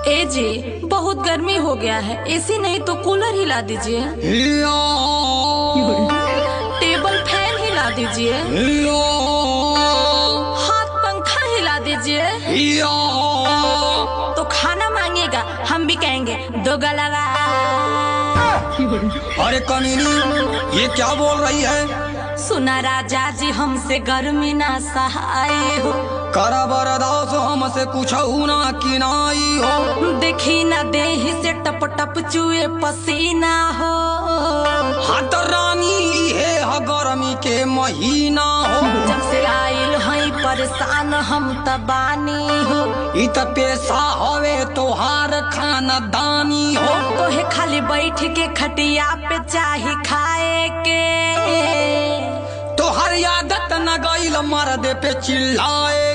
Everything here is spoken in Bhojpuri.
ए जी, बहुत गर्मी हो गया है, एसी नहीं तो कूलर हिला दीजिए, टेबल फैन हिला दीजिए, हाथ पंखा हिला दीजिए। तो खाना मांगेगा, हम भी कहेंगे दो गलवा। अरे कमीनी, ये क्या बोल रही है? सुना राजा जी हमसे गर्मी ना सहाय हो, करा बर्दाश्त हमसे कुछ ना किनाई हो। देखी ना देही से टप टप चुए पसीना हो। हाथ रानी है गर्मी के महीना हो। जब से आइल हई परेशान हम तबानी हो। इत पेशा हवे तोहार खाना दानी हो। तोहे खाली बैठ के खटिया पे चाही खाए के। तोहर आदत न गइल मर्द पे चिल्लाए